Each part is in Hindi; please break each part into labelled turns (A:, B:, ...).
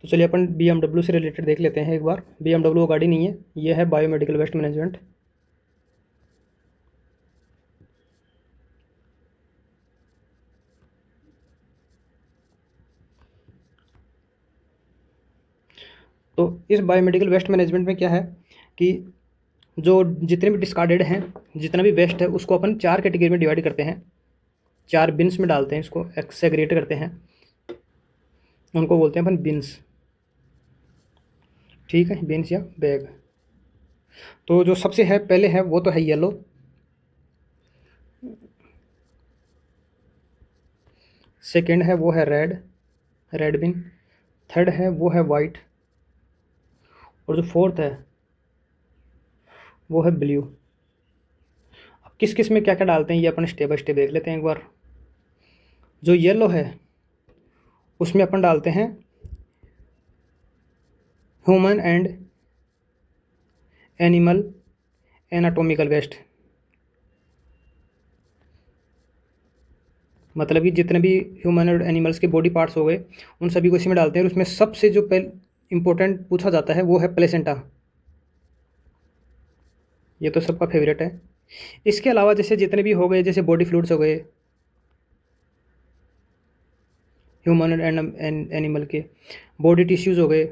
A: तो चलिए अपन BMW से रिलेटेड देख लेते हैं एक बार। BMW गाड़ी नहीं है, ये है बायोमेडिकल वेस्ट मैनेजमेंट। तो इस बायोमेडिकल वेस्ट मैनेजमेंट में क्या है कि जो जितने भी डिस्कार्डेड हैं, जितना भी वेस्ट है, उसको अपन 4 कैटेगरी में डिवाइड करते हैं, 4 बिन्स में डालते हैं, इसको सेग्रेगेट करते हैं, उनको बोलते हैं अपन बिन्स। ठीक है, बिन्स या बैग। तो जो सबसे है पहले है वो तो है येलो, सेकंड है वो है रेड, रेड बिन, थर्ड है वो है वाइट, और जो फोर्थ है वो है ब्लू। अब किस किस में क्या क्या डालते हैं ये अपन स्टेप बाय स्टेप देख लेते हैं एक बार। जो येलो है उसमें अपन डालते हैं human and animal anatomical waste, मतलब कि जितने भी ह्यूमन और एनिमल्स के बॉडी पार्ट्स हो गए उन सभी को इसी में डालते हैं। और उसमें सबसे जो पहले इम्पोर्टेंट पूछा जाता है वो है प्लेसेंटा, ये तो सबका फेवरेट है। इसके अलावा जैसे जितने भी हो गए, जैसे बॉडी फ्लूइड्स हो गए ह्यूमन एंड एनिमल के, बॉडी टिश्यूज़ हो गए,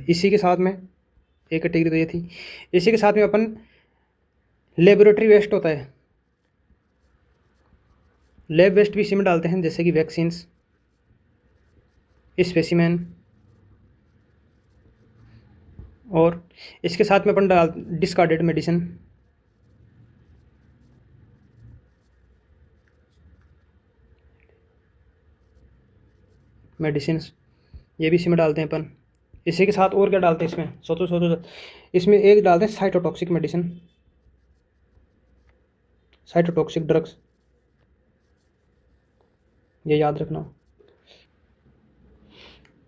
A: इसी के साथ में एक कैटेगरी तो ये थी। इसी के साथ में अपन लेबोरेटरी वेस्ट होता है, लैब वेस्ट भी इसी में डालते हैं, जैसे कि वैक्सीन्स, स्पेसिमेन, और इसके साथ में अपन डाल डिस्कार्डेड मेडिसिन, ये भी इसी में डालते हैं अपन। इसी के साथ और क्या डालते हैं इसमें, सोचो सोचो, इसमें एक डालते हैं साइटोटॉक्सिक मेडिसिन, साइटोटॉक्सिक ड्रग्स, ये याद रखना।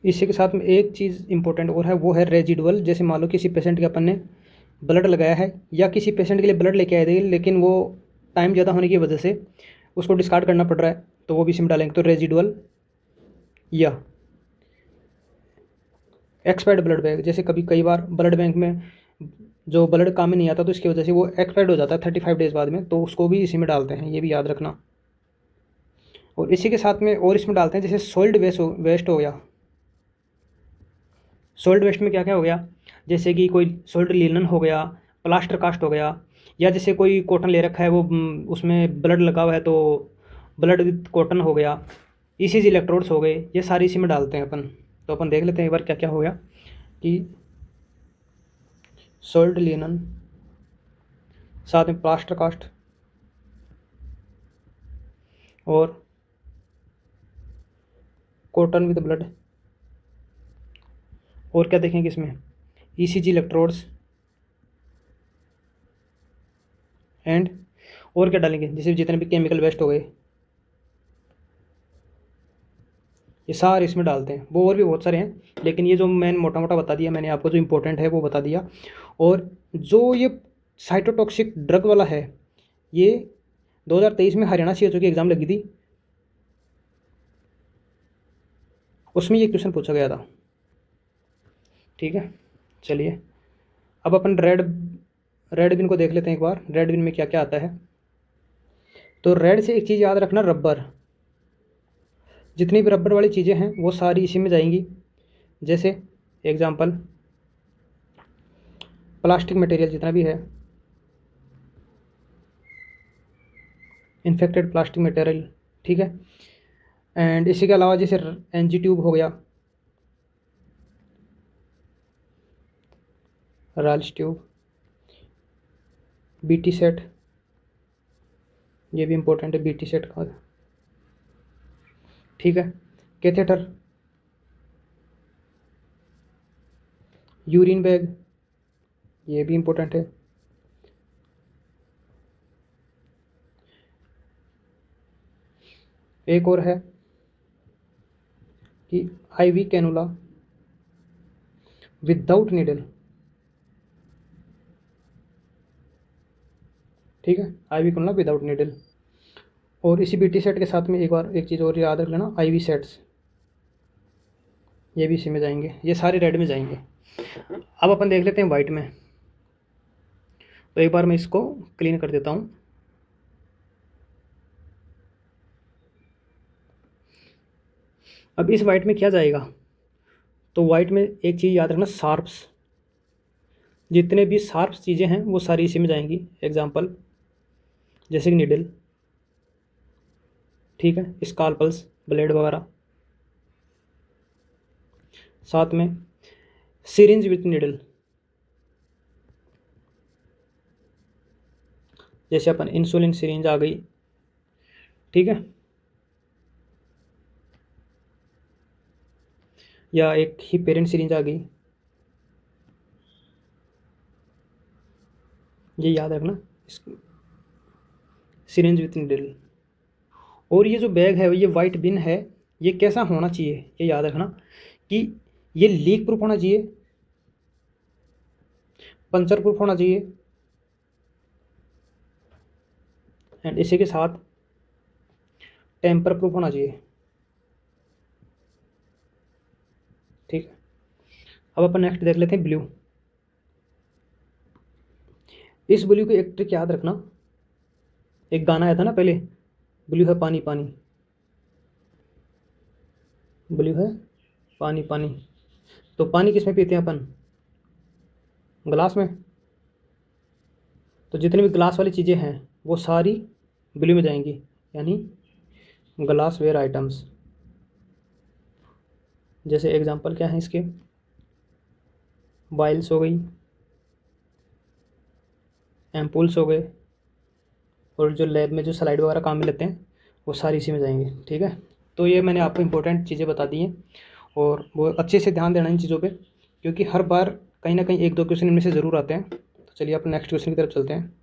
A: इसी के साथ में एक चीज़ इंपॉर्टेंट और है, वो है रेजिडुअल। जैसे मान लो किसी पेशेंट के अपन ने ब्लड लगाया है, या किसी पेशेंट के लिए ब्लड लेके आए थे लेकिन वो टाइम ज़्यादा होने की वजह से उसको डिस्कार्ड करना पड़ रहा है, तो वो भी इसमें डालेंगे। तो रेजिडुअल या एक्सपायर्ड ब्लड बैग, जैसे कभी कई बार ब्लड बैंक में जो ब्लड काम में नहीं आता तो इसकी वजह से वो एक्सपायर्ड हो जाता है 35 डेज़ बाद में, तो उसको भी इसी में डालते हैं, ये भी याद रखना। और इसी के साथ में और इसमें डालते हैं जैसे सॉलिड वेस्ट हो गया। सॉलिड वेस्ट में क्या क्या हो गया, जैसे कि कोई सॉलिड लिनन हो गया, प्लास्टर कास्ट हो गया, या जैसे कोई कॉटन ले रखा है वो उसमें ब्लड लगा हुआ है तो ब्लड विथ कॉटन हो गया, ईसीजी इलेक्ट्रोड्स हो गए, ये सारी इसी में डालते हैं अपन। तो अपन देख लेते हैं एक बार क्या क्या हो गया कि सॉल्ट लिनन, साथ में प्लास्टर कास्ट, और कॉटन विद ब्लड, और क्या देखेंगे इसमें ईसीजी इलेक्ट्रोड्स, एंड और क्या डालेंगे, जैसे जितने भी केमिकल वेस्ट हो गए ये सारे इसमें डालते हैं। वो और भी बहुत सारे हैं, लेकिन ये जो मैंने मोटा मोटा बता दिया मैंने आपको, जो इंपॉर्टेंट है वो बता दिया। और जो ये साइटोटॉक्सिक ड्रग वाला है, ये 2023 में हरियाणा सीएचओ की एग्ज़ाम लगी थी, उसमें ये क्वेश्चन पूछा गया था। ठीक है, चलिए अब अपन रेड बिन को देख लेते हैं एक बार। रेड बिन में क्या क्या आता है। तो रेड से एक चीज़ याद रखना, रबर, जितनी भी रबर वाली चीज़ें हैं वो सारी इसी में जाएंगी। जैसे एग्जांपल प्लास्टिक मटेरियल जितना भी है, इन्फेक्टेड प्लास्टिक मटेरियल, ठीक है। एंड इसी के अलावा जैसे एनजी ट्यूब हो गया, राल्स ट्यूब, बीटी सेट, ये भी इम्पोर्टेंट है बीटी सेट का, ठीक है। कैथेटर, यूरिन बैग, ये भी इम्पोर्टेंट है। एक और है कि आईवी कैनुला विदाउट नीडल, ठीक है, आईवी कैनुला विदाउट नीडल। और इसी BT सेट के साथ में एक बार एक चीज़ और याद रख लेना, IV सेट्स, ये भी इसी में जाएंगे, ये सारे रेड में जाएंगे। अब अपन देख लेते हैं वाइट में। तो एक बार मैं इसको क्लीन कर देता हूँ। अब इस वाइट में क्या जाएगा, तो वाइट में एक चीज़ याद रखना, शार्प्स, जितने भी शार्प्स चीज़ें हैं वो सारी इसी में जाएंगी। एग्जांपल जैसे कि नीडल, ठीक है, स्कालपल्स, ब्लेड वगैरह, साथ में सिरिंज विथ नीडल, जैसे अपन इंसुलिन सिरिंज आ गई, ठीक है, या एक हिपेरिन सिरिंज आ गई, ये याद रखना, सिरिंज विथ नीडल। और ये जो बैग है, ये वाइट बिन है, ये कैसा होना चाहिए, ये याद रखना कि ये लीक प्रूफ होना चाहिए, पंचर प्रूफ होना चाहिए, एंड इसी के साथ टेम्पर प्रूफ होना चाहिए, ठीक है। अब अपन नेक्स्ट देख लेते हैं ब्लू। इस ब्लू की एक ट्रिक याद रखना, एक गाना आया था ना पहले, ब्लू है पानी पानी, ब्लू है पानी पानी। तो पानी किस में पीते हैं अपन, ग्लास में। तो जितनी भी ग्लास वाली चीज़ें हैं वो सारी ब्लू में जाएंगी, यानी ग्लास वेयर आइटम्स। जैसे एग्जांपल क्या है इसके, वाइल्स हो गई, एम्पूल्स हो गए, और जो लैब में जो स्लाइड वगैरह काम में लेते हैं वो सारी इसी में जाएंगे, ठीक है। तो ये मैंने आपको इंपॉर्टेंट चीज़ें बता दी हैं, और वो अच्छे से ध्यान देना इन चीज़ों पे, क्योंकि हर बार कहीं ना कहीं एक दो क्वेश्चन इनमें से ज़रूर आते हैं। तो चलिए अपन नेक्स्ट क्वेश्चन की तरफ चलते हैं।